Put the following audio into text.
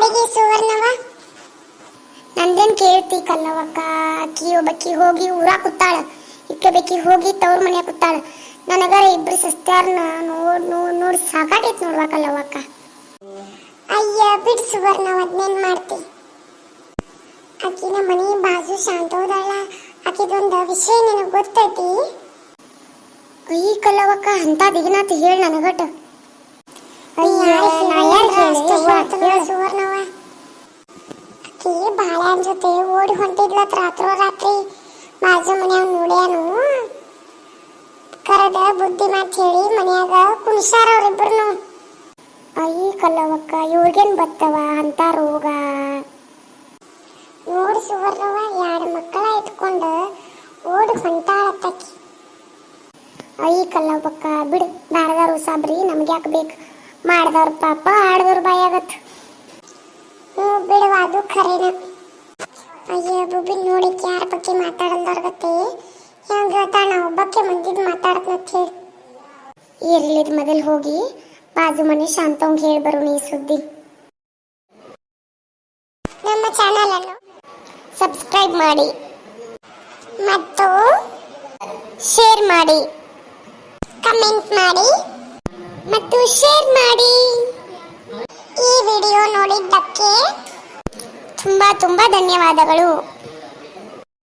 ಅಡಿಗೆ ಸುವರ್ಣವ? ನಂದೇನ್ ಕೇಳ್ತಿ ಕಲ್ಲವಕ್ಕ. ಅಕ್ಕಿ ಒಬ್ಬಕ್ಕಿ ಹೋಗಿ ಊರಾಗ ಕೂತಾಳ, ಇಕ್ಕಬೇಕಿ ಹೋಗಿ ತವ್ರ ಮನೆ ಕೂತಾಳ. ನನಗರ ಇಬ್ರು ಸಸ್ತ್ಯಾರನ್ನ ನೋಡಿ ಸಾಕಾಗೈತ್ ನೋಡ್ವಾ ಕಲ್ಲವಕ್ಕ. ಅಯ್ಯ ಬಿಡ್ ಸುವರ್ಣವ, ಅದ್ನೇನ್ ಮಾಡ್ತಿ? ಆಕಿನ ಮನಿ ಬಾಜು ಶಾಂತೋದಳ, ಆಕಿದೊಂದು ವಿಷಯ ನನಗೆ ಗೊತ್ತೈತಿ. ಈ ಕಲ್ಲವಕ್ಕ ಅಂತ ದಿಗನಾತ ಹೇಳ ನನಗಟ. ಸುವರ್ಣವ ಆಕಿ ಬಾಳ್ಯಾನ್ ಜೊತೆ ಓಡಿ ಹೊಂಟಿದ್ಲತ್ ರಾತ್ರಿ ಬಾಜು ಮನ್ಯಾಗ ನೋಡ್ಯಾನು. ಕರೆದ ಬುದ್ಧಿ ಮಾತು ಹೇಳಿ ಮನ್ಯಾಗ ಕುಣಿಸಾರ ಅವ್ರಿಬ್ರು. ಅಯ್ಯ ಕಲ್ಲವಕ್ಕ, ಇವ್ರಿಗೇನ್ ಬತ್ತವ ಅಂತ ರೋಗ? ನೋಡಿ ಸುವರ್ಣವ, 2 ಮಕ್ಕಳ ಇಟ್ಕೊಂಡು ಓಡಿ ಹೊಂಟಾಳತ್ತಕ್ಕಿ. ಅಯ್ಯ ಕಲ್ಲವಕ್ಕ ಬಿಡು, ಬ್ಯಾರದವ್ರು ಸಾಬ್ರಿ ನಮ್ಗೆ ಯಾಕೆ ಬೇಕು? ಮಾಡಿದವ್ರ ಪಾಪ ಆಡ್ದವ್ರ ಬಾಯಾಗತ್. ಬಿಡುವ, ಅದು ಖರೇನ. ಅಯ್ಯ ಬುಬ್ಬಿನ ನೋಡಿಕ್ ಯಾರ ಬಗ್ಗೆ ಮಾತಾಡಲ್ದವ್ರಗತ್ತೆ ಹೆಂಗ ಹೇಳ್ತಾಳ, ನಾ ಒಬ್ಬಕ್ಕೆ ಮಂದಿದ್ ಮಾತಾಡತ್ನಂತ ಹೇಳಿ. ಇರ್ಲಿದ್ ಮೊದಲು ಹೋಗಿ ಬಾಜು ಮನೆ ಶಾಂತವಂಗ್ ಹೇಳಿ ಬರೋಣ ಈ ಸುದ್ದಿ. ನಮ್ಮ ಚಾನಲ್ ಅನ್ನು ಸಬ್ಸ್ಕ್ರೈಬ್ ಮಾಡಿ ಮತ್ತು ಶೇರ್ ಮಾಡಿ, ಕಮೆಂಟ್ ಮಾಡಿ ಮತ್ತು ಶೇರ್ ಮಾಡಿ. ಈ ವಿಡಿಯೋ ನೋಡಿದ್ದಕ್ಕೆ ತುಂಬಾ ಧನ್ಯವಾದಗಳು.